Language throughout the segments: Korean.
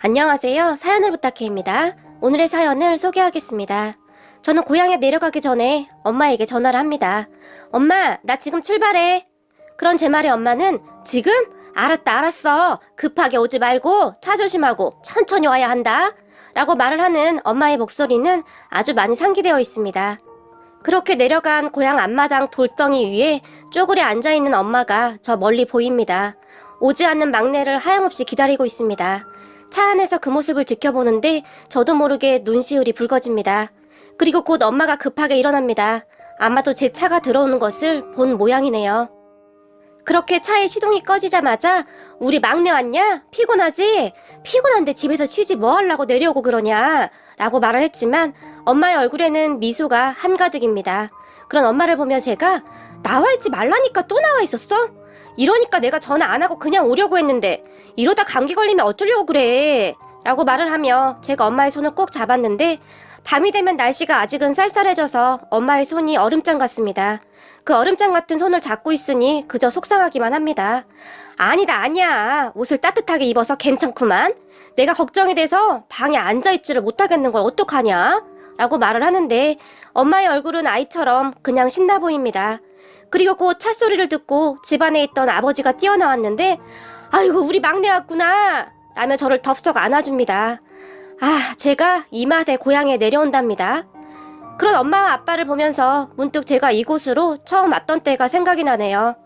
안녕하세요. 사연을 부탁해입니다. 오늘의 사연을 소개하겠습니다. 저는 고향에 내려가기 전에 엄마에게 전화를 합니다. 엄마, 나 지금 출발해. 그런 제 말에 엄마는 지금? 알았다, 알았어. 급하게 오지 말고 차 조심하고 천천히 와야 한다. 라고 말을 하는 엄마의 목소리는 아주 많이 상기되어 있습니다. 그렇게 내려간 고향 앞마당 돌덩이 위에 쪼그려 앉아있는 엄마가 저 멀리 보입니다. 오지 않는 막내를 하염없이 기다리고 있습니다. 차 안에서 그 모습을 지켜보는데 저도 모르게 눈시울이 붉어집니다. 그리고 곧 엄마가 급하게 일어납니다. 아마도 제 차가 들어오는 것을 본 모양이네요. 그렇게 차의 시동이 꺼지자마자 우리 막내 왔냐? 피곤하지? 피곤한데 집에서 쉬지 뭐 하려고 내려오고 그러냐? 라고 말을 했지만 엄마의 얼굴에는 미소가 한가득입니다. 그런 엄마를 보며 제가 나와 있지 말라니까 또 나와 있었어? 이러니까 내가 전화 안 하고 그냥 오려고 했는데 이러다 감기 걸리면 어쩌려고 그래? 라고 말을 하며 제가 엄마의 손을 꼭 잡았는데 밤이 되면 날씨가 아직은 쌀쌀해져서 엄마의 손이 얼음장 같습니다. 그 얼음장 같은 손을 잡고 있으니 그저 속상하기만 합니다. 아니다, 아니야. 옷을 따뜻하게 입어서 괜찮구만. 내가 걱정이 돼서 방에 앉아있지를 못하겠는 걸 어떡하냐? 라고 말을 하는데 엄마의 얼굴은 아이처럼 그냥 신나 보입니다. 그리고 곧 차 소리를 듣고 집안에 있던 아버지가 뛰어나왔는데 아이고 우리 막내 왔구나 라며 저를 덥석 안아줍니다. 아, 제가 이 맛에 고향에 내려온답니다. 그런 엄마와 아빠를 보면서 문득 제가 이곳으로 처음 왔던 때가 생각이 나네요.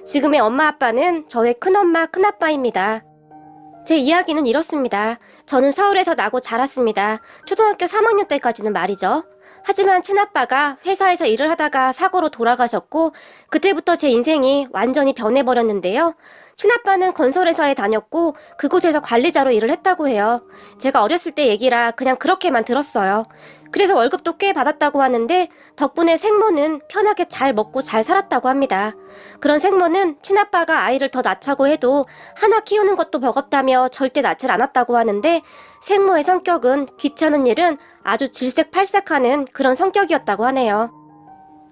지금의 엄마 아빠는 저의 큰엄마 큰아빠입니다. 제 이야기는 이렇습니다. 저는 서울에서 나고 자랐습니다. 초등학교 3학년 때까지는 말이죠. 하지만 친아빠가 회사에서 일을 하다가 사고로 돌아가셨고 그때부터 제 인생이 완전히 변해버렸는데요. 친아빠는 건설회사에 다녔고 그곳에서 관리자로 일을 했다고 해요. 제가 어렸을 때 얘기라 그냥 그렇게만 들었어요. 그래서 월급도 꽤 받았다고 하는데 덕분에 생모는 편하게 잘 먹고 잘 살았다고 합니다. 그런 생모는 친아빠가 아이를 더 낳자고 해도 하나 키우는 것도 버겁다며 절대 낳질 않았다고 하는데 생모의 성격은 귀찮은 일은 아주 질색팔색하는 그런 성격이었다고 하네요.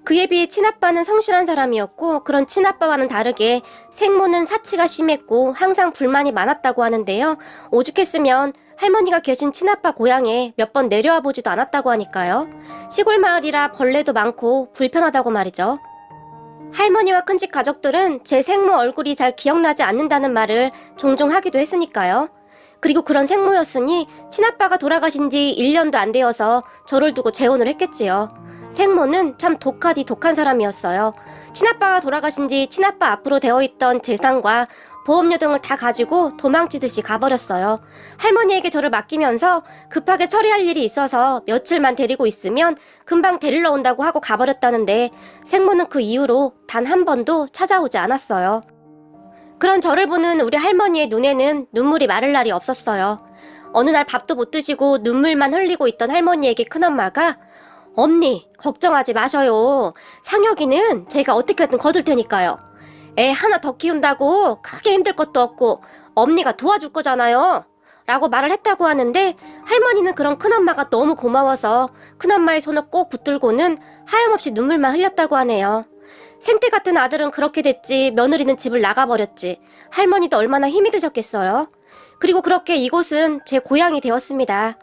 그에 비해 친아빠는 성실한 사람이었고 그런 친아빠와는 다르게 생모는 사치가 심했고 항상 불만이 많았다고 하는데요. 오죽했으면 할머니가 계신 친아빠 고향에 몇 번 내려와 보지도 않았다고 하니까요. 시골 마을이라 벌레도 많고 불편하다고 말이죠. 할머니와 큰집 가족들은 제 생모 얼굴이 잘 기억나지 않는다는 말을 종종 하기도 했으니까요. 그리고 그런 생모였으니 친아빠가 돌아가신 뒤 1년도 안 되어서 저를 두고 재혼을 했겠지요. 생모는 참 독하디 독한 사람이었어요. 친아빠가 돌아가신 뒤 친아빠 앞으로 되어있던 재산과 보험료 등을 다 가지고 도망치듯이 가버렸어요. 할머니에게 저를 맡기면서 급하게 처리할 일이 있어서 며칠만 데리고 있으면 금방 데리러 온다고 하고 가버렸다는데 생모는 그 이후로 단 한 번도 찾아오지 않았어요. 그런 저를 보는 우리 할머니의 눈에는 눈물이 마를 날이 없었어요. 어느 날 밥도 못 드시고 눈물만 흘리고 있던 할머니에게 큰엄마가 엄니, 걱정하지 마셔요. 상혁이는 제가 어떻게든 거둘 테니까요. 애 하나 더 키운다고 크게 힘들 것도 없고 엄니가 도와줄 거잖아요. 라고 말을 했다고 하는데 할머니는 그런 큰엄마가 너무 고마워서 큰엄마의 손을 꼭 붙들고는 하염없이 눈물만 흘렸다고 하네요. 생태 같은 아들은 그렇게 됐지 며느리는 집을 나가버렸지. 할머니도 얼마나 힘이 드셨겠어요. 그리고 그렇게 이곳은 제 고향이 되었습니다.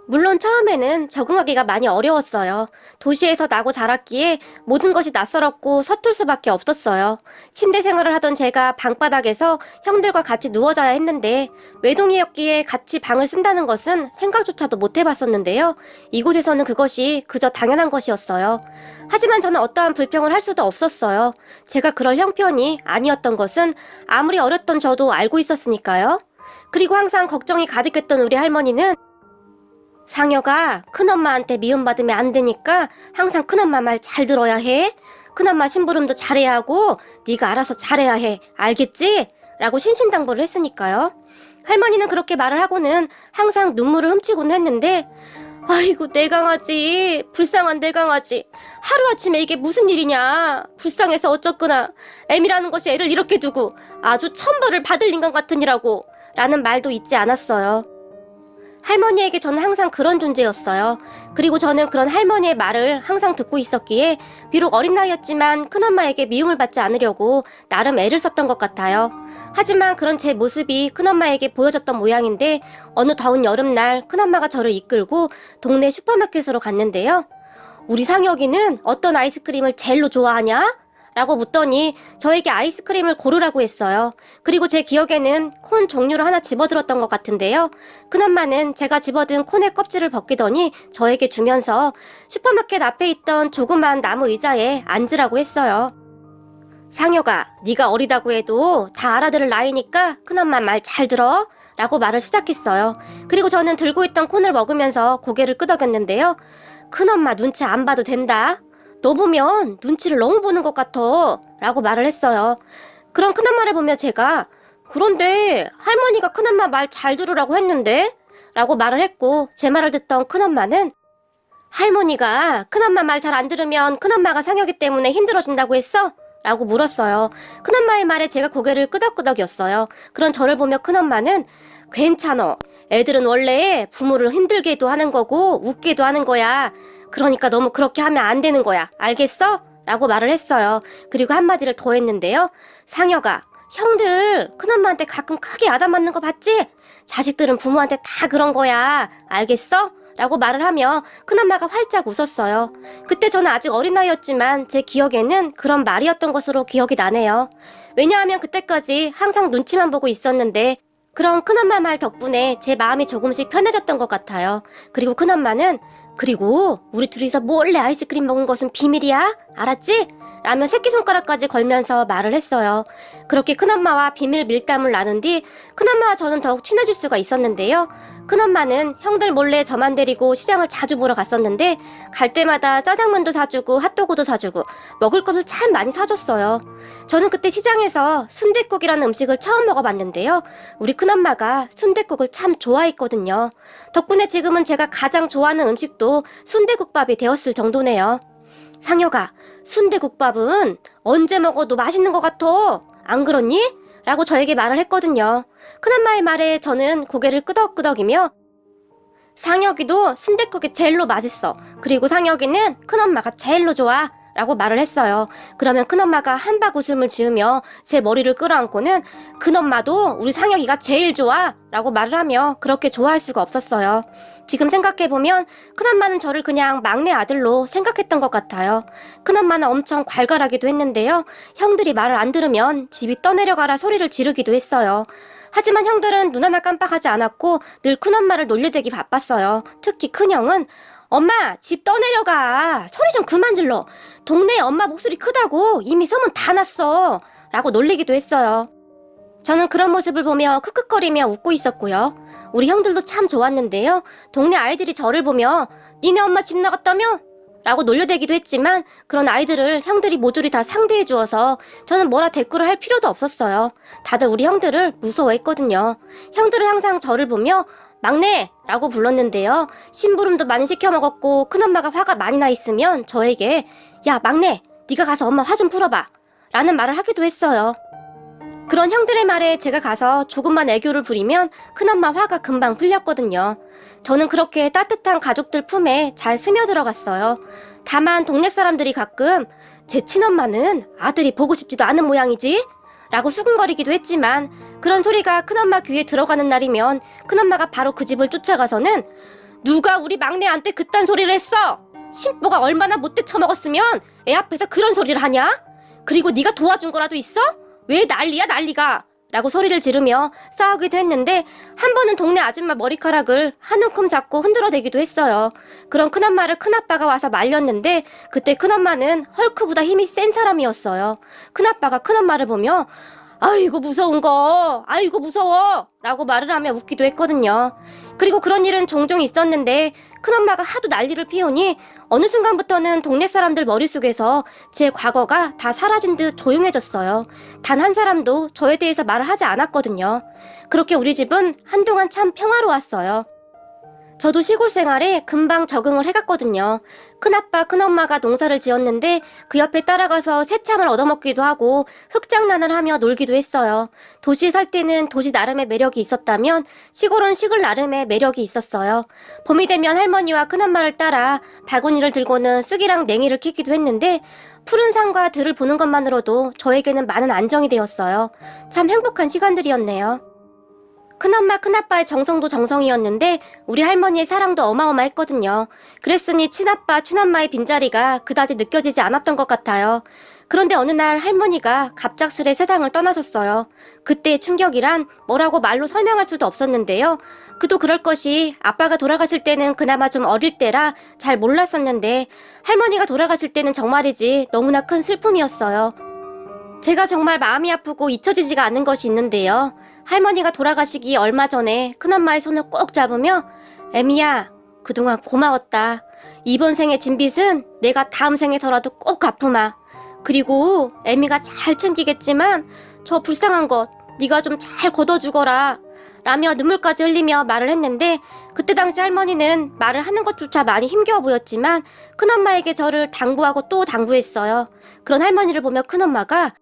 물론 처음에는 적응하기가 많이 어려웠어요. 도시에서 나고 자랐기에 모든 것이 낯설었고 서툴 수밖에 없었어요. 침대 생활을 하던 제가 방바닥에서 형들과 같이 누워 자야 했는데 외동이었기에 같이 방을 쓴다는 것은 생각조차도 못 해봤었는데요. 이곳에서는 그것이 그저 당연한 것이었어요. 하지만 저는 어떠한 불평을 할 수도 없었어요. 제가 그럴 형편이 아니었던 것은 아무리 어렸던 저도 알고 있었으니까요. 그리고 항상 걱정이 가득했던 우리 할머니는 상혁아, 큰엄마한테 미움받으면 안 되니까 항상 큰엄마 말 잘 들어야 해. 큰엄마 심부름도 잘해야 하고 네가 알아서 잘해야 해. 알겠지? 라고 신신당부를 했으니까요. 할머니는 그렇게 말을 하고는 항상 눈물을 훔치곤 했는데 아이고 내 강아지, 불쌍한 내 강아지. 하루아침에 이게 무슨 일이냐. 불쌍해서 어쩌구나. 애미라는 것이 애를 이렇게 두고 아주 천벌을 받을 인간 같으니라고 라는 말도 잊지 않았어요. 할머니에게 저는 항상 그런 존재였어요. 그리고 저는 그런 할머니의 말을 항상 듣고 있었기에 비록 어린 나이였지만 큰엄마에게 미움을 받지 않으려고 나름 애를 썼던 것 같아요. 하지만 그런 제 모습이 큰엄마에게 보여졌던 모양인데 어느 더운 여름날 큰엄마가 저를 이끌고 동네 슈퍼마켓으로 갔는데요. 우리 상혁이는 어떤 아이스크림을 제일로 좋아하냐? 라고 묻더니 저에게 아이스크림을 고르라고 했어요. 그리고 제 기억에는 콘 종류를 하나 집어들었던 것 같은데요. 큰엄마는 제가 집어든 콘의 껍질을 벗기더니 저에게 주면서 슈퍼마켓 앞에 있던 조그만 나무 의자에 앉으라고 했어요. 상혁아, 네가 어리다고 해도 다 알아들을 나이니까 큰엄마 말 잘 들어 라고 말을 시작했어요. 그리고 저는 들고 있던 콘을 먹으면서 고개를 끄덕였는데요. 큰엄마 눈치 안 봐도 된다. 너 보면 눈치를 너무 보는 것 같아 라고 말을 했어요. 그런 큰엄마를 보며 제가 그런데 할머니가 큰엄마 말 잘 들으라고 했는데? 라고 말을 했고 제 말을 듣던 큰엄마는 할머니가 큰엄마 말 잘 안 들으면 큰엄마가 상혁이 때문에 힘들어진다고 했어? 라고 물었어요. 큰엄마의 말에 제가 고개를 끄덕끄덕였어요. 그런 저를 보며 큰엄마는 괜찮어. 애들은 원래 부모를 힘들게도 하는 거고 웃게도 하는 거야. 그러니까 너무 그렇게 하면 안 되는 거야. 알겠어? 라고 말을 했어요. 그리고 한마디를 더 했는데요. 상혁아, 형들 큰엄마한테 가끔 크게 야단맞는 거 봤지? 자식들은 부모한테 다 그런 거야. 알겠어? 라고 말을 하며 큰엄마가 활짝 웃었어요. 그때 저는 아직 어린 나이였지만 제 기억에는 그런 말이었던 것으로 기억이 나네요. 왜냐하면 그때까지 항상 눈치만 보고 있었는데 그런 큰엄마 말 덕분에 제 마음이 조금씩 편해졌던 것 같아요. 그리고 큰엄마는 그리고 우리 둘이서 몰래 아이스크림 먹은 것은 비밀이야? 알았지? 라며 새끼손가락까지 걸면서 말을 했어요. 그렇게 큰엄마와 비밀 밀담을 나눈 뒤 큰엄마와 저는 더욱 친해질 수가 있었는데요. 큰엄마는 형들 몰래 저만 데리고 시장을 자주 보러 갔었는데 갈 때마다 짜장면도 사주고 핫도그도 사주고 먹을 것을 참 많이 사줬어요. 저는 그때 시장에서 순댓국이라는 음식을 처음 먹어봤는데요. 우리 큰엄마가 순댓국을 참 좋아했거든요. 덕분에 지금은 제가 가장 좋아하는 음식도 순대국밥이 되었을 정도네요. 상혁아, 순대국밥은 언제 먹어도 맛있는 것 같아. 안 그렇니? 라고 저에게 말을 했거든요. 큰엄마의 말에 저는 고개를 끄덕끄덕이며 상혁이도 순댓국이 제일로 맛있어. 그리고 상혁이는 큰엄마가 제일로 좋아. 라고 말을 했어요. 그러면 큰엄마가 한박 웃음을 지으며 제 머리를 끌어안고는 큰엄마도 우리 상혁이가 제일 좋아 라고 말을 하며 그렇게 좋아할 수가 없었어요. 지금 생각해보면 큰엄마는 저를 그냥 막내 아들로 생각했던 것 같아요. 큰엄마는 엄청 괄괄하기도 했는데요. 형들이 말을 안 들으면 집이 떠내려가라 소리를 지르기도 했어요. 하지만 형들은 눈 하나 깜빡하지 않았고 늘 큰엄마를 놀려대기 바빴어요. 특히 큰형은 엄마 집 떠내려가. 소리 좀 그만 질러. 동네에 엄마 목소리 크다고 이미 소문 다 났어. 라고 놀리기도 했어요. 저는 그런 모습을 보며 크크거리며 웃고 있었고요. 우리 형들도 참 좋았는데요. 동네 아이들이 저를 보며 니네 엄마 집 나갔다며? 라고 놀려대기도 했지만 그런 아이들을 형들이 모조리 다 상대해 주어서 저는 뭐라 대꾸를 할 필요도 없었어요. 다들 우리 형들을 무서워했거든요. 형들은 항상 저를 보며 막내! 라고 불렀는데요. 심부름도 많이 시켜 먹었고 큰엄마가 화가 많이 나 있으면 저에게 야 막내! 네가 가서 엄마 화 좀 풀어봐 라는 말을 하기도 했어요. 그런 형들의 말에 제가 가서 조금만 애교를 부리면 큰엄마 화가 금방 풀렸거든요. 저는 그렇게 따뜻한 가족들 품에 잘 스며들어갔어요. 다만 동네 사람들이 가끔 제 친엄마는 아들이 보고 싶지도 않은 모양이지? 라고 수근거리기도 했지만 그런 소리가 큰엄마 귀에 들어가는 날이면 큰엄마가 바로 그 집을 쫓아가서는 누가 우리 막내한테 그딴 소리를 했어? 신보가 얼마나 못돼 처먹었으면 애 앞에서 그런 소리를 하냐? 그리고 네가 도와준 거라도 있어? 왜 난리야 난리가? 라고 소리를 지르며 싸우기도 했는데 한 번은 동네 아줌마 머리카락을 한 움큼 잡고 흔들어대기도 했어요. 그런 큰엄마를 큰아빠가 와서 말렸는데 그때 큰엄마는 헐크보다 힘이 센 사람이었어요. 큰아빠가 큰엄마를 보며 아이고 무서운 거 아이고 무서워 라고 말을 하며 웃기도 했거든요. 그리고 그런 일은 종종 있었는데 큰엄마가 하도 난리를 피우니 어느 순간부터는 동네 사람들 머릿속에서 제 과거가 다 사라진 듯 조용해졌어요. 단 한 사람도 저에 대해서 말을 하지 않았거든요. 그렇게 우리 집은 한동안 참 평화로웠어요. 저도 시골 생활에 금방 적응을 해갔거든요. 큰아빠, 큰엄마가 농사를 지었는데 그 옆에 따라가서 새참을 얻어먹기도 하고 흙장난을 하며 놀기도 했어요. 도시에 살 때는 도시 나름의 매력이 있었다면 시골은 시골 나름의 매력이 있었어요. 봄이 되면 할머니와 큰엄마를 따라 바구니를 들고는 쑥이랑 냉이를 캐기도 했는데 푸른 산과 들을 보는 것만으로도 저에게는 많은 안정이 되었어요. 참 행복한 시간들이었네요. 큰엄마, 큰아빠의 정성도 정성이었는데 우리 할머니의 사랑도 어마어마했거든요. 그랬으니 친아빠, 친엄마의 빈자리가 그다지 느껴지지 않았던 것 같아요. 그런데 어느 날 할머니가 갑작스레 세상을 떠나셨어요. 그때의 충격이란 뭐라고 말로 설명할 수도 없었는데요. 그도 그럴 것이 아빠가 돌아가실 때는 그나마 좀 어릴 때라 잘 몰랐었는데 할머니가 돌아가실 때는 정말이지 너무나 큰 슬픔이었어요. 제가 정말 마음이 아프고 잊혀지지가 않는 것이 있는데요. 할머니가 돌아가시기 얼마 전에 큰엄마의 손을 꼭 잡으며 애미야, 그동안 고마웠다. 이번 생에 진 빚은 내가 다음 생에서라도 꼭 갚으마. 그리고 애미가 잘 챙기겠지만 저 불쌍한 것 네가 좀 잘 걷어주거라. 라며 눈물까지 흘리며 말을 했는데 그때 당시 할머니는 말을 하는 것조차 많이 힘겨워 보였지만 큰엄마에게 저를 당부하고 또 당부했어요. 그런 할머니를 보며 큰엄마가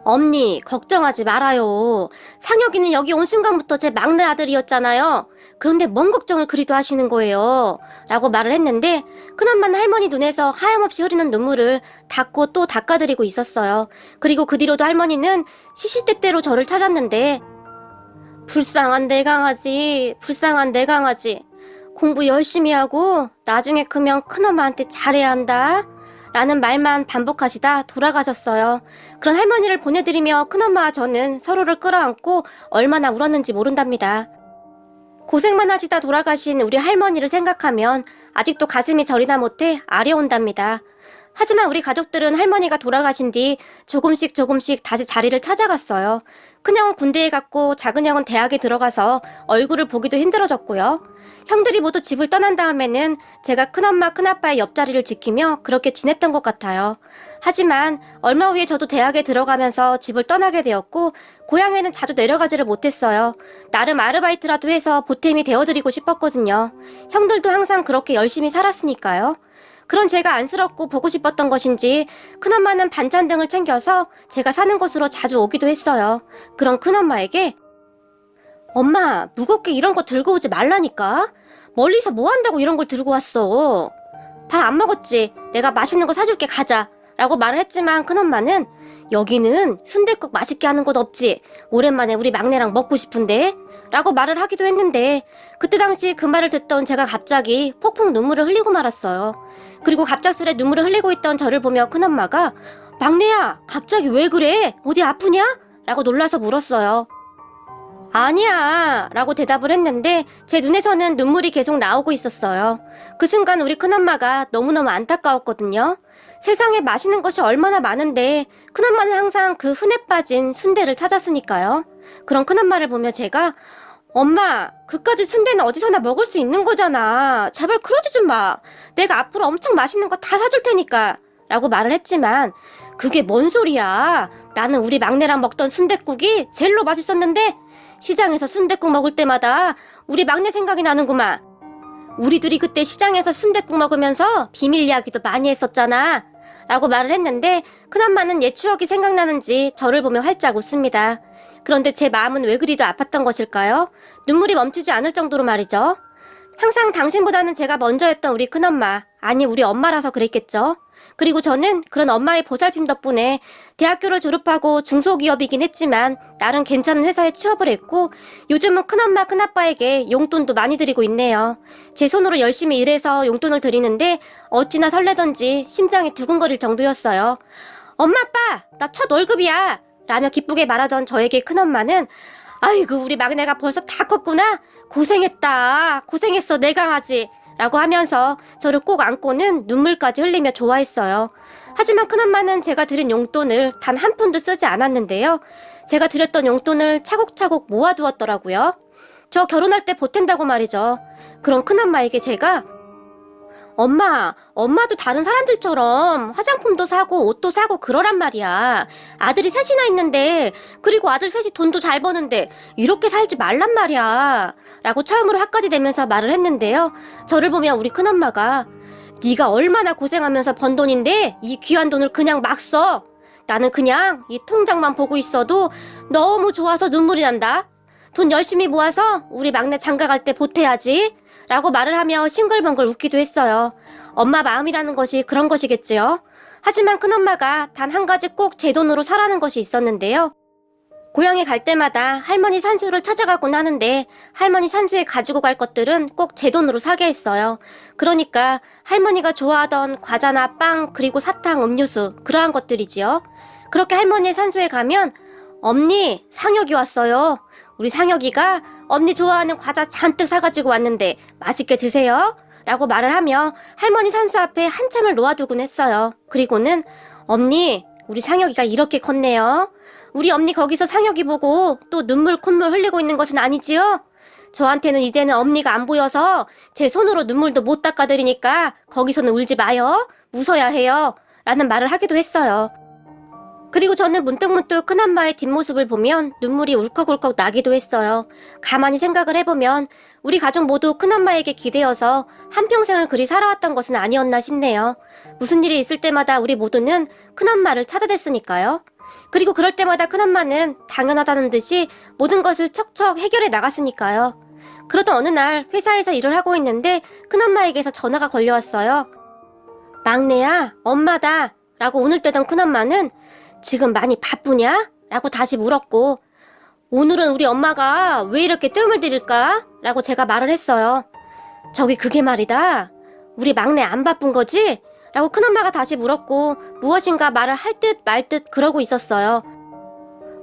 엄니, 걱정하지 말아요. 상혁이는 여기 온 순간부터 제 막내 아들이었잖아요. 그런데 뭔 걱정을 그리도 하시는 거예요. 라고 말을 했는데 큰엄마는 할머니 눈에서 하염없이 흐르는 눈물을 닦고 또 닦아드리고 있었어요. 그리고 그 뒤로도 할머니는 시시때때로 저를 찾았는데 불쌍한 내 강아지, 불쌍한 내 강아지. 공부 열심히 하고 나중에 크면 큰엄마한테 잘해야 한다. 라는 말만 반복하시다 돌아가셨어요. 그런 할머니를 보내드리며 큰엄마와 저는 서로를 끌어안고 얼마나 울었는지 모른답니다. 고생만 하시다 돌아가신 우리 할머니를 생각하면 아직도 가슴이 저리나 못해 아려온답니다. 하지만 우리 가족들은 할머니가 돌아가신 뒤 조금씩 다시 자리를 찾아갔어요. 큰형은 군대에 갔고 작은형은 대학에 들어가서 얼굴을 보기도 힘들어졌고요. 형들이 모두 집을 떠난 다음에는 제가 큰엄마, 큰아빠의 옆자리를 지키며 그렇게 지냈던 것 같아요. 하지만 얼마 후에 저도 대학에 들어가면서 집을 떠나게 되었고 고향에는 자주 내려가지를 못했어요. 나름 아르바이트라도 해서 보탬이 되어드리고 싶었거든요. 형들도 항상 그렇게 열심히 살았으니까요. 그런 제가 안쓰럽고 보고 싶었던 것인지 큰엄마는 반찬 등을 챙겨서 제가 사는 곳으로 자주 오기도 했어요. 그런 큰엄마에게 엄마, 무겁게 이런 거 들고 오지 말라니까? 멀리서 뭐 한다고 이런 걸 들고 왔어? 밥 안 먹었지? 내가 맛있는 거 사줄게, 가자. 라고 말을 했지만 큰엄마는 여기는 순댓국 맛있게 하는 곳 없지? 오랜만에 우리 막내랑 먹고 싶은데? 라고 말을 하기도 했는데 그때 당시 그 말을 듣던 제가 갑자기 폭풍 눈물을 흘리고 말았어요. 그리고 갑작스레 눈물을 흘리고 있던 저를 보며 큰엄마가 막내야, 갑자기 왜 그래? 어디 아프냐? 라고 놀라서 물었어요. 아니야 라고 대답을 했는데 제 눈에서는 눈물이 계속 나오고 있었어요. 그 순간 우리 큰엄마가 너무너무 안타까웠거든요. 세상에 맛있는 것이 얼마나 많은데 큰엄마는 항상 그 흔해 빠진 순대를 찾았으니까요. 그런 큰엄마를 보며 제가 엄마, 그까짓 순대는 어디서나 먹을 수 있는 거잖아. 제발 그러지 좀 마. 내가 앞으로 엄청 맛있는 거 다 사줄 테니까. 라고 말을 했지만 그게 뭔 소리야. 나는 우리 막내랑 먹던 순댓국이 제일로 맛있었는데 시장에서 순댓국 먹을 때마다 우리 막내 생각이 나는구만. 우리 둘이 그때 시장에서 순댓국 먹으면서 비밀 이야기도 많이 했었잖아. 라고 말을 했는데 큰엄마는 옛 추억이 생각나는지 저를 보며 활짝 웃습니다. 그런데 제 마음은 왜 그리도 아팠던 것일까요? 눈물이 멈추지 않을 정도로 말이죠. 항상 당신보다는 제가 먼저 했던 우리 큰엄마, 아니 우리 엄마라서 그랬겠죠. 그리고 저는 그런 엄마의 보살핌 덕분에 대학교를 졸업하고 중소기업이긴 했지만 나름 괜찮은 회사에 취업을 했고 요즘은 큰엄마, 큰아빠에게 용돈도 많이 드리고 있네요. 제 손으로 열심히 일해서 용돈을 드리는데 어찌나 설레던지 심장이 두근거릴 정도였어요. 엄마, 아빠, 나 첫 월급이야! 라며 기쁘게 말하던 저에게 큰엄마는 아이고 우리 막내가 벌써 다 컸구나. 고생했다. 고생했어 내 강아지. 라고 하면서 저를 꼭 안고는 눈물까지 흘리며 좋아했어요. 하지만 큰엄마는 제가 드린 용돈을 단 한 푼도 쓰지 않았는데요. 제가 드렸던 용돈을 차곡차곡 모아두었더라고요. 저 결혼할 때 보탠다고 말이죠. 그런 큰엄마에게 제가 엄마도 다른 사람들처럼 화장품도 사고 옷도 사고 그러란 말이야. 아들이 셋이나 있는데, 그리고 아들 셋이 돈도 잘 버는데 이렇게 살지 말란 말이야. 라고 처음으로 화까지 내면서 말을 했는데요. 저를 보면 우리 큰엄마가 네가 얼마나 고생하면서 번 돈인데 이 귀한 돈을 그냥 막 써. 나는 그냥 이 통장만 보고 있어도 너무 좋아서 눈물이 난다. 돈 열심히 모아서 우리 막내 장가 갈 때 보태야지. 라고 말을 하며 싱글벙글 웃기도 했어요. 엄마 마음이라는 것이 그런 것이겠지요. 하지만 큰엄마가 단 한 가지 꼭 제 돈으로 사라는 것이 있었는데요. 고향에 갈 때마다 할머니 산소를 찾아가곤 하는데 할머니 산소에 가지고 갈 것들은 꼭 제 돈으로 사게 했어요. 그러니까 할머니가 좋아하던 과자나 빵 그리고 사탕, 음료수 그러한 것들이지요. 그렇게 할머니의 산소에 가면 엄니 상혁이 왔어요. 우리 상혁이가 엄니 좋아하는 과자 잔뜩 사가지고 왔는데 맛있게 드세요. 라고 말을 하며 할머니 산소 앞에 한참을 놓아두곤 했어요. 그리고는 엄니 우리 상혁이가 이렇게 컸네요. 우리 엄니 거기서 상혁이 보고 또 눈물 콧물 흘리고 있는 것은 아니지요? 저한테는 이제는 엄니가 안 보여서 제 손으로 눈물도 못 닦아드리니까 거기서는 울지 마요. 웃어야 해요. 라는 말을 하기도 했어요. 그리고 저는 문득문득 큰엄마의 뒷모습을 보면 눈물이 울컥울컥 나기도 했어요. 가만히 생각을 해보면 우리 가족 모두 큰엄마에게 기대어서 한평생을 그리 살아왔던 것은 아니었나 싶네요. 무슨 일이 있을 때마다 우리 모두는 큰엄마를 찾아댔으니까요. 그리고 그럴 때마다 큰엄마는 당연하다는 듯이 모든 것을 척척 해결해 나갔으니까요. 그러던 어느 날 회사에서 일을 하고 있는데 큰엄마에게서 전화가 걸려왔어요. 막내야, 엄마다. 라고 운을 떼던 큰엄마는 지금 많이 바쁘냐? 라고 다시 물었고 오늘은 우리 엄마가 왜 이렇게 뜸을 들일까? 라고 제가 말을 했어요. 저기 그게 말이다. 우리 막내 안 바쁜 거지? 라고 큰엄마가 다시 물었고 무엇인가 말을 할 듯 말 듯 그러고 있었어요.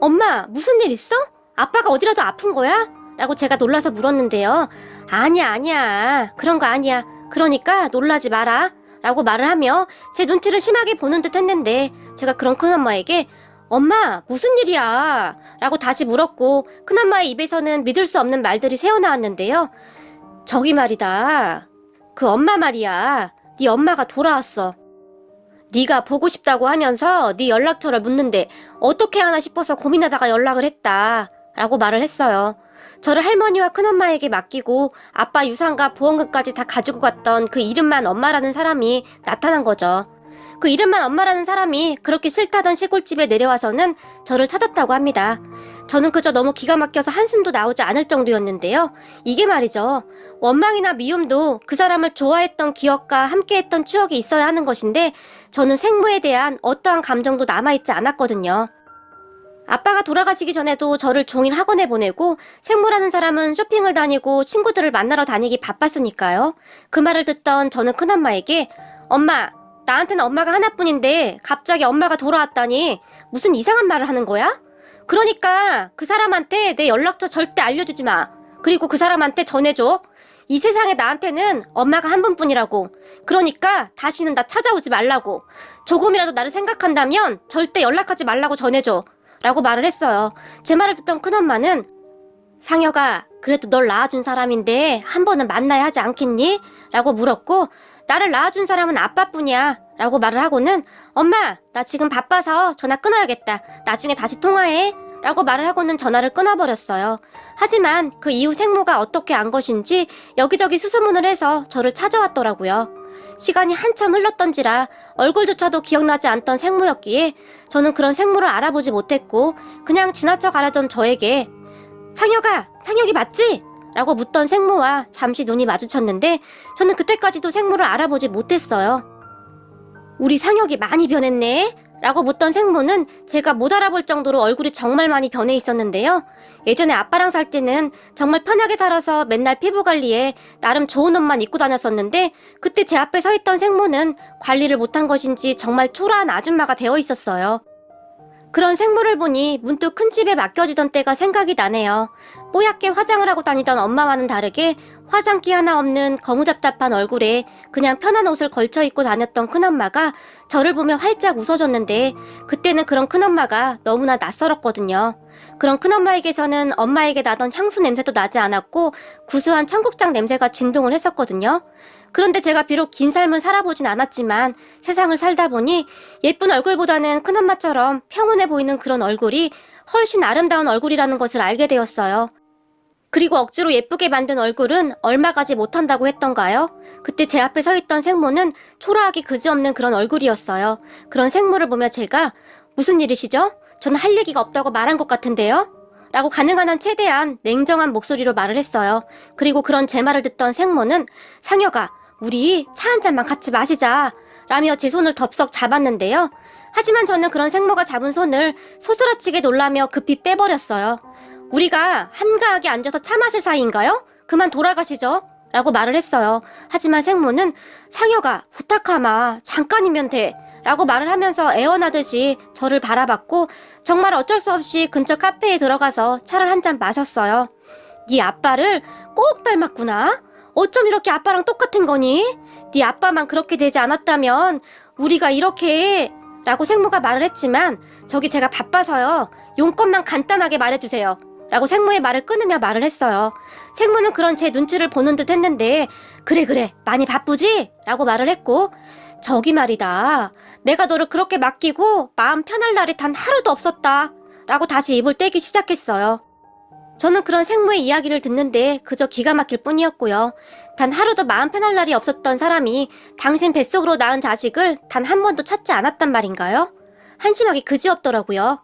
엄마 무슨 일 있어? 아빠가 어디라도 아픈 거야? 라고 제가 놀라서 물었는데요. 아니야 그런 거 아니야. 그러니까 놀라지 마라. 라고 말을 하며 제 눈치를 심하게 보는 듯 했는데 제가 그런 큰엄마에게 엄마 무슨 일이야? 라고 다시 물었고 큰엄마의 입에서는 믿을 수 없는 말들이 새어나왔는데요. 저기 말이다. 그 엄마 말이야. 네 엄마가 돌아왔어. 네가 보고 싶다고 하면서 네 연락처를 묻는데 어떻게 하나 싶어서 고민하다가 연락을 했다. 라고 말을 했어요. 저를 할머니와 큰엄마에게 맡기고 아빠 유산과 보험금까지 다 가지고 갔던 그 이름만 엄마라는 사람이 나타난 거죠. 그 이름만 엄마라는 사람이 그렇게 싫다던 시골집에 내려와서는 저를 찾았다고 합니다. 저는 그저 너무 기가 막혀서 한숨도 나오지 않을 정도였는데요. 이게 말이죠. 원망이나 미움도 그 사람을 좋아했던 기억과 함께했던 추억이 있어야 하는 것인데 저는 생모에 대한 어떠한 감정도 남아있지 않았거든요. 아빠가 돌아가시기 전에도 저를 종일 학원에 보내고 생모라는 사람은 쇼핑을 다니고 친구들을 만나러 다니기 바빴으니까요. 그 말을 듣던 저는 큰엄마에게 엄마, 나한테는 엄마가 하나뿐인데 갑자기 엄마가 돌아왔다니 무슨 이상한 말을 하는 거야? 그러니까 그 사람한테 내 연락처 절대 알려주지 마. 그리고 그 사람한테 전해줘. 이 세상에 나한테는 엄마가 한 분뿐이라고. 그러니까 다시는 나 찾아오지 말라고. 조금이라도 나를 생각한다면 절대 연락하지 말라고 전해줘. 라고 말을 했어요. 제 말을 듣던 큰엄마는 상혁아, 그래도 널 낳아준 사람인데 한 번은 만나야 하지 않겠니? 라고 물었고 나를 낳아준 사람은 아빠뿐이야 라고 말을 하고는 엄마, 나 지금 바빠서 전화 끊어야겠다. 나중에 다시 통화해 라고 말을 하고는 전화를 끊어버렸어요. 하지만 그 이후 생모가 어떻게 안 것인지 여기저기 수소문을 해서 저를 찾아왔더라고요. 시간이 한참 흘렀던지라 얼굴조차도 기억나지 않던 생모였기에 저는 그런 생모를 알아보지 못했고 그냥 지나쳐 가려던 저에게 상혁아, 상혁이 맞지? 라고 묻던 생모와 잠시 눈이 마주쳤는데 저는 그때까지도 생모를 알아보지 못했어요. 우리 상혁이 많이 변했네? 라고 묻던 생모는 제가 못 알아볼 정도로 얼굴이 정말 많이 변해 있었는데요. 예전에 아빠랑 살 때는 정말 편하게 살아서 맨날 피부 관리에 나름 좋은 옷만 입고 다녔었는데 그때 제 앞에 서 있던 생모는 관리를 못한 것인지 정말 초라한 아줌마가 되어 있었어요. 그런 생모를 보니 문득 큰 집에 맡겨지던 때가 생각이 나네요. 뽀얗게 화장을 하고 다니던 엄마와는 다르게 화장기 하나 없는 거무잡잡한 얼굴에 그냥 편한 옷을 걸쳐 입고 다녔던 큰엄마가 저를 보며 활짝 웃어줬는데 그때는 그런 큰엄마가 너무나 낯설었거든요. 그런 큰엄마에게서는 엄마에게 나던 향수 냄새도 나지 않았고 구수한 청국장 냄새가 진동을 했었거든요. 그런데 제가 비록 긴 삶을 살아보진 않았지만 세상을 살다 보니 예쁜 얼굴보다는 큰엄마처럼 평온해 보이는 그런 얼굴이 훨씬 아름다운 얼굴이라는 것을 알게 되었어요. 그리고 억지로 예쁘게 만든 얼굴은 얼마 가지 못한다고 했던가요? 그때 제 앞에 서 있던 생모는 초라하기 그지없는 그런 얼굴이었어요. 그런 생모를 보며 제가 무슨 일이시죠? 저는 할 얘기가 없다고 말한 것 같은데요? 라고 가능한 한 최대한 냉정한 목소리로 말을 했어요. 그리고 그런 제 말을 듣던 생모는 상혁아, 우리 차 한 잔만 같이 마시자 라며 제 손을 덥석 잡았는데요. 하지만 저는 그런 생모가 잡은 손을 소스라치게 놀라며 급히 빼버렸어요. 우리가 한가하게 앉아서 차 마실 사이인가요? 그만 돌아가시죠. 라고 말을 했어요. 하지만 생모는 상혁아, 부탁하마. 잠깐이면 돼. 라고 말을 하면서 애원하듯이 저를 바라봤고 정말 어쩔 수 없이 근처 카페에 들어가서 차를 한 잔 마셨어요. 네 아빠를 꼭 닮았구나. 어쩜 이렇게 아빠랑 똑같은 거니? 네 아빠만 그렇게 되지 않았다면 우리가 이렇게... 라고 생모가 말을 했지만 저기 제가 바빠서요. 용건만 간단하게 말해주세요. 라고 생모의 말을 끊으며 말을 했어요. 생모는 그런 제 눈치를 보는 듯 했는데 그래 많이 바쁘지? 라고 말을 했고 저기 말이다. 내가 너를 그렇게 맡기고 마음 편할 날이 단 하루도 없었다. 라고 다시 입을 떼기 시작했어요. 저는 그런 생모의 이야기를 듣는데 그저 기가 막힐 뿐이었고요. 단 하루도 마음 편할 날이 없었던 사람이 당신 뱃속으로 낳은 자식을 단 한 번도 찾지 않았단 말인가요? 한심하게 그지없더라고요.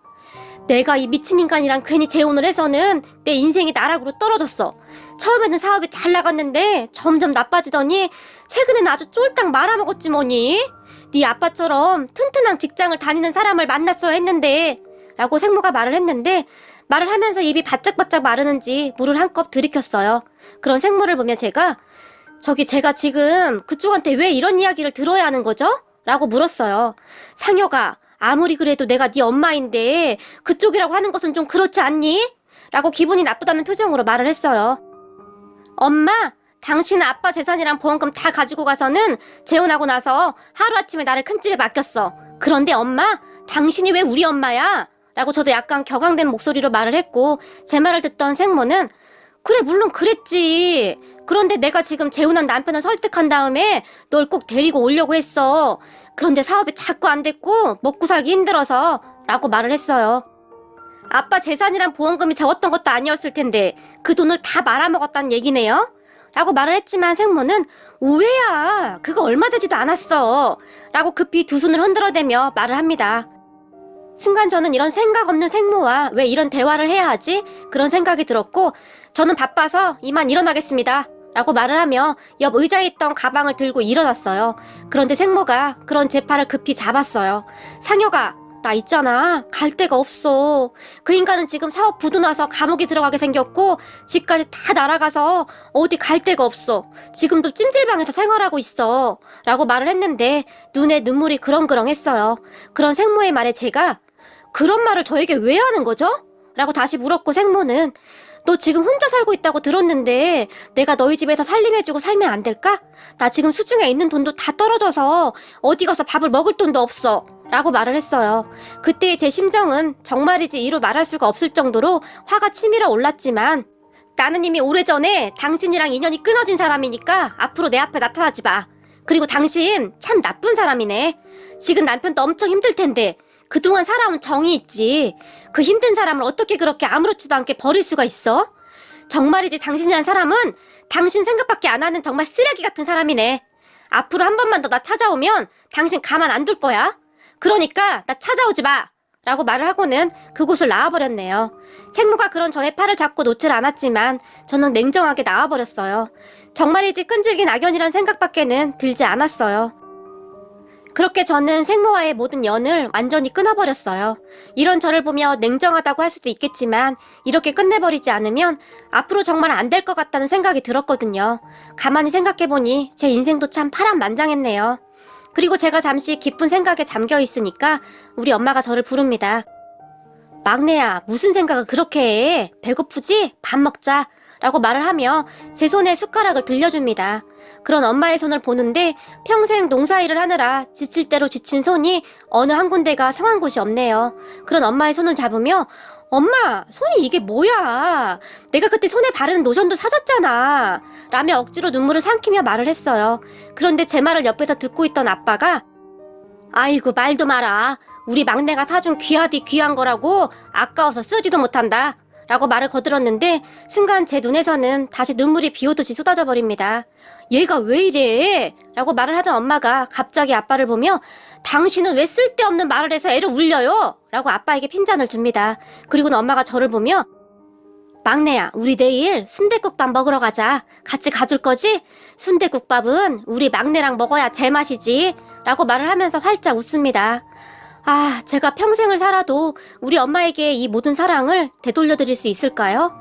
내가 이 미친 인간이랑 괜히 재혼을 해서는 내 인생이 나락으로 떨어졌어. 처음에는 사업이 잘 나갔는데 점점 나빠지더니 최근엔 아주 쫄딱 말아먹었지 뭐니. 네 아빠처럼 튼튼한 직장을 다니는 사람을 만났어야 했는데 라고 생모가 말을 했는데 말을 하면서 입이 바짝바짝 마르는지 물을 한 컵 들이켰어요. 그런 생모를 보며 제가 저기 제가 지금 그쪽한테 왜 이런 이야기를 들어야 하는 거죠? 라고 물었어요. 상혁아, 아무리 그래도 내가 네 엄마인데 그쪽이라고 하는 것은 좀 그렇지 않니? 라고 기분이 나쁘다는 표정으로 말을 했어요. 엄마, 당신 아빠 재산이랑 보험금 다 가지고 가서는 재혼하고 나서 하루아침에 나를 큰 집에 맡겼어. 그런데 엄마, 당신이 왜 우리 엄마야? 라고 저도 약간 격앙된 목소리로 말을 했고 제 말을 듣던 생모는 그래 물론 그랬지. 그런데 내가 지금 재혼한 남편을 설득한 다음에 널 꼭 데리고 오려고 했어. 그런데 사업이 자꾸 안 됐고 먹고 살기 힘들어서 라고 말을 했어요. 아빠 재산이랑 보험금이 적었던 것도 아니었을 텐데 그 돈을 다 말아먹었다는 얘기네요? 라고 말을 했지만 생모는 오해야. 그거 얼마 되지도 않았어. 라고 급히 두 손을 흔들어대며 말을 합니다. 순간 저는 이런 생각 없는 생모와 왜 이런 대화를 해야 하지? 그런 생각이 들었고 저는 바빠서 이만 일어나겠습니다. 라고 말을 하며 옆 의자에 있던 가방을 들고 일어났어요. 그런데 생모가 그런 제 팔을 급히 잡았어요. 상혁아, 나 있잖아. 갈 데가 없어. 그 인간은 지금 사업 부도나서 감옥에 들어가게 생겼고 집까지 다 날아가서 어디 갈 데가 없어. 지금도 찜질방에서 생활하고 있어. 라고 말을 했는데 눈에 눈물이 그렁그렁했어요. 그런 생모의 말에 제가 그런 말을 저에게 왜 하는 거죠? 라고 다시 물었고 생모는 너 지금 혼자 살고 있다고 들었는데 내가 너희 집에서 살림해주고 살면 안 될까? 나 지금 수중에 있는 돈도 다 떨어져서 어디 가서 밥을 먹을 돈도 없어. 라고 말을 했어요. 그때의 제 심정은 정말이지 이루 말할 수가 없을 정도로 화가 치밀어 올랐지만 나는 이미 오래전에 당신이랑 인연이 끊어진 사람이니까 앞으로 내 앞에 나타나지 마. 그리고 당신 참 나쁜 사람이네. 지금 남편도 엄청 힘들 텐데 그동안 살아온 정이 있지. 그 힘든 사람을 어떻게 그렇게 아무렇지도 않게 버릴 수가 있어? 정말이지 당신이란 사람은 당신 생각밖에 안 하는 정말 쓰레기 같은 사람이네. 앞으로 한 번만 더 나 찾아오면 당신 가만 안 둘 거야. 그러니까 나 찾아오지 마. 라고 말을 하고는 그곳을 나와버렸네요. 생모가 그런 저의 팔을 잡고 놓질 않았지만 저는 냉정하게 나와버렸어요. 정말이지 끈질긴 악연이란 생각밖에는 들지 않았어요. 그렇게 저는 생모와의 모든 연을 완전히 끊어버렸어요. 이런 저를 보며 냉정하다고 할 수도 있겠지만 이렇게 끝내버리지 않으면 앞으로 정말 안 될 것 같다는 생각이 들었거든요. 가만히 생각해보니 제 인생도 참 파란만장했네요. 그리고 제가 잠시 깊은 생각에 잠겨 있으니까 우리 엄마가 저를 부릅니다. 막내야, 무슨 생각을 그렇게 해? 배고프지? 밥 먹자. 라고 말을 하며 제 손에 숟가락을 들려줍니다. 그런 엄마의 손을 보는데 평생 농사일을 하느라 지칠 대로 지친 손이 어느 한 군데가 성한 곳이 없네요. 그런 엄마의 손을 잡으며 엄마, 손이 이게 뭐야? 내가 그때 손에 바르는 로션도 사줬잖아. 라며 억지로 눈물을 삼키며 말을 했어요. 그런데 제 말을 옆에서 듣고 있던 아빠가 아이고 말도 마라. 우리 막내가 사준 귀하디 귀한 거라고 아까워서 쓰지도 못한다. 라고 말을 거들었는데 순간 제 눈에서는 다시 눈물이 비오듯이 쏟아져 버립니다. 얘가 왜 이래? 라고 말을 하던 엄마가 갑자기 아빠를 보며 당신은 왜 쓸데없는 말을 해서 애를 울려요? 라고 아빠에게 핀잔을 줍니다. 그리고는 엄마가 저를 보며 막내야, 우리 내일 순댓국밥 먹으러 가자. 같이 가줄 거지? 순댓국밥은 우리 막내랑 먹어야 제맛이지. 라고 말을 하면서 활짝 웃습니다. 아, 제가 평생을 살아도 우리 엄마에게 이 모든 사랑을 되돌려드릴 수 있을까요?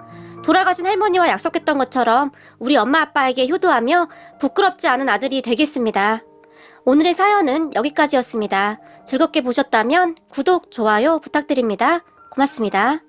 돌아가신 할머니와 약속했던 것처럼 우리 엄마 아빠에게 효도하며 부끄럽지 않은 아들이 되겠습니다. 오늘의 사연은 여기까지였습니다. 즐겁게 보셨다면 구독, 좋아요 부탁드립니다. 고맙습니다.